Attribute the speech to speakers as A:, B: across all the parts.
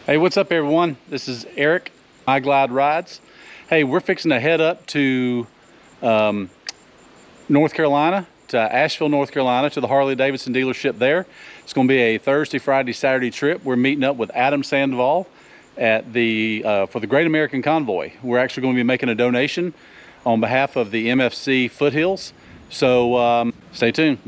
A: Hey, what's up everyone? This is Eric, My Glide Rides. Hey, we're fixing to head up to North Carolina, to Asheville, North Carolina, to the Harley Davidson dealership there. It's going to be a Thursday, Friday, Saturday trip. We're meeting up with Adam Sandoval at the for the Great American Convoy. We're actually going to be making a donation on behalf of the MFC Foothills. So stay tuned.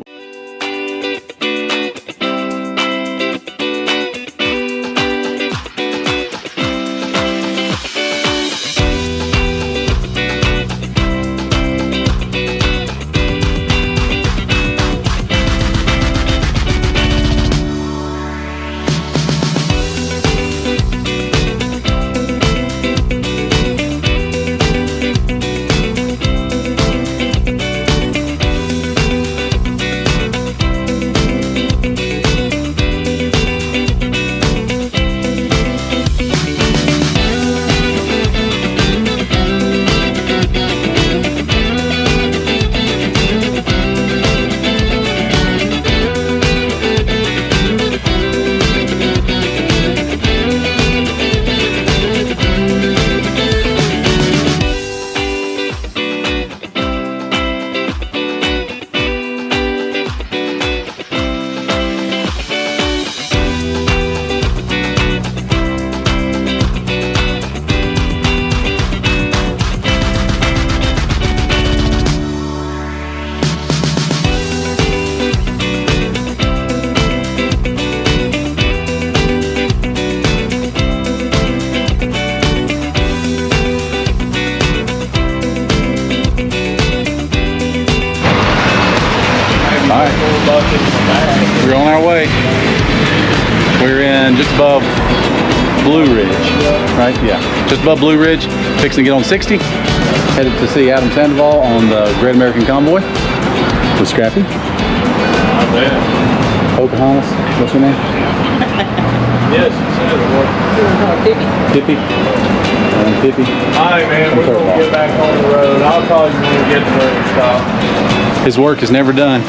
A: We're on our way. We're in just above Blue Ridge, right? Yeah, just above Blue Ridge. Fixing to get on 60. Headed to see Adam Sandoval on the Great American Convoy with Scrappy.
B: Not bad.
A: Pocahontas, what's your name?
B: Yes,
A: Tippy. Tippy.
B: Alright man, we're going to get back on the road. I'll call you when we get to where we stop.
A: His work is never done.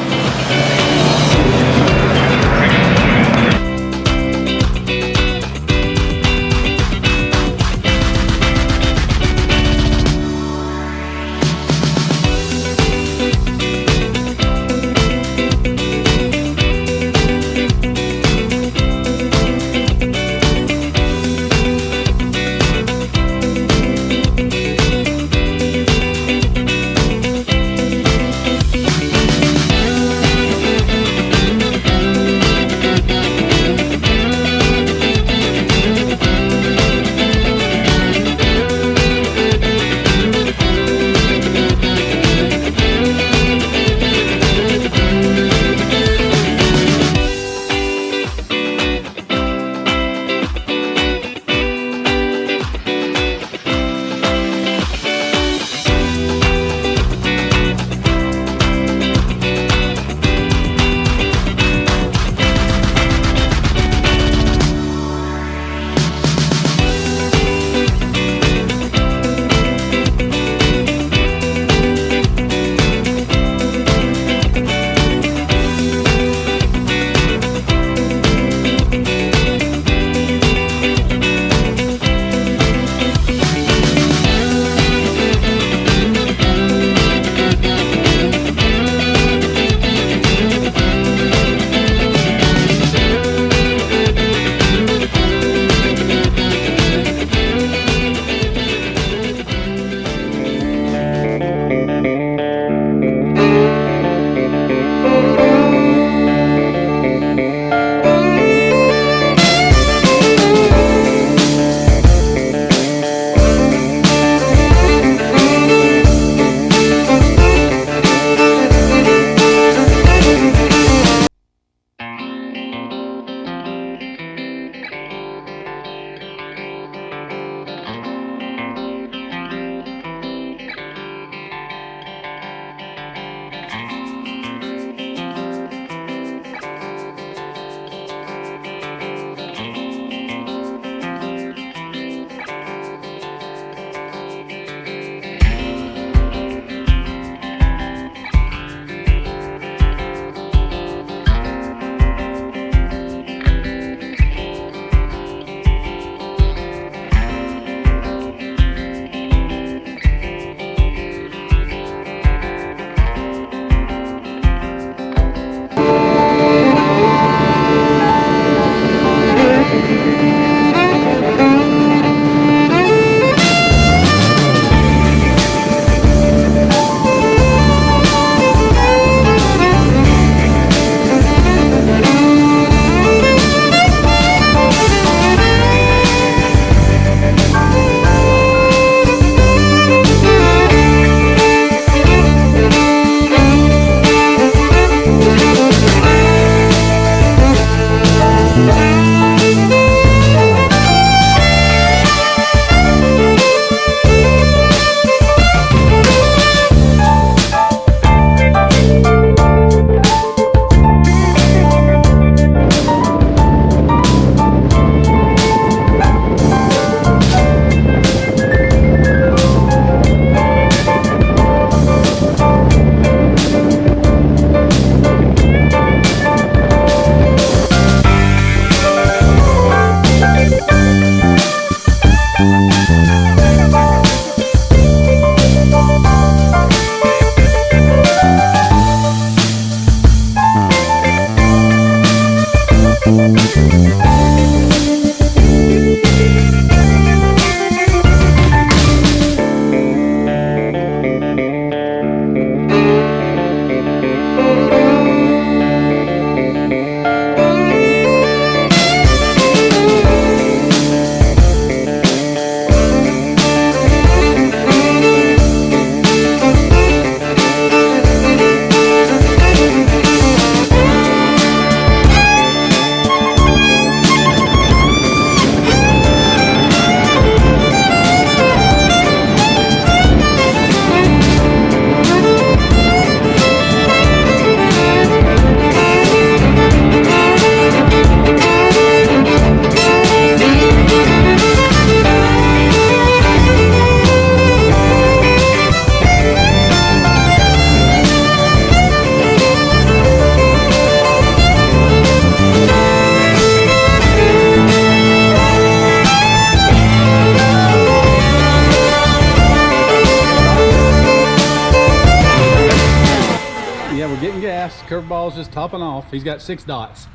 A: we're getting gas. Curveball's just topping off. He's got 6 dots.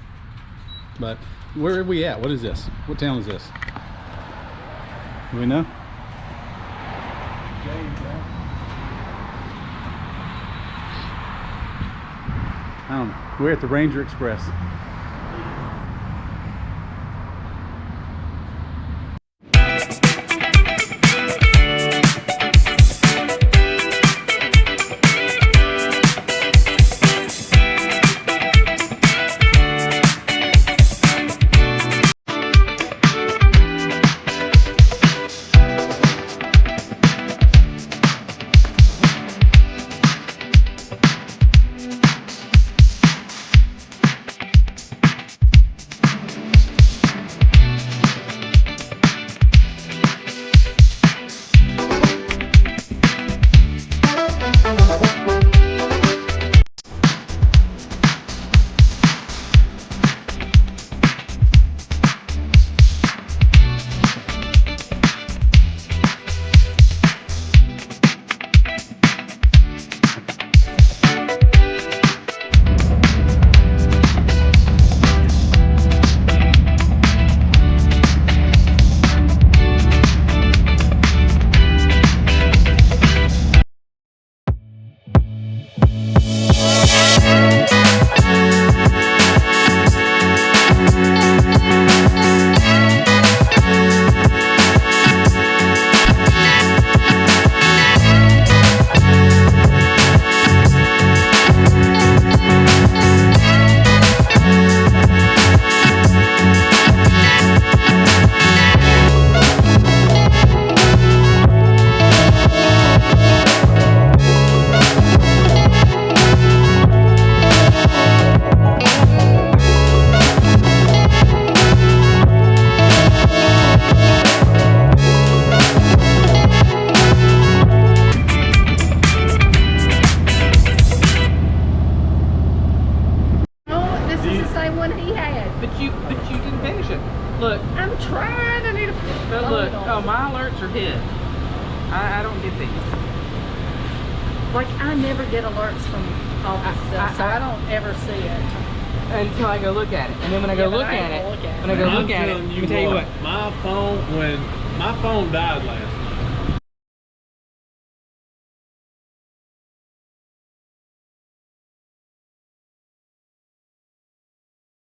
A: But where are we at? What is this? What town is this? Do we know? I don't know. We're at the Ranger Express.
C: Look,
D: I'm trying. I need a
C: but look, oh, my alerts are hit. I don't get these.
D: Like, I never get alerts from all this stuff, so I don't ever see it.
C: Until I go look at it. And then when I go look at it, when I go look at it, let me tell you what.
B: My phone, when my phone died last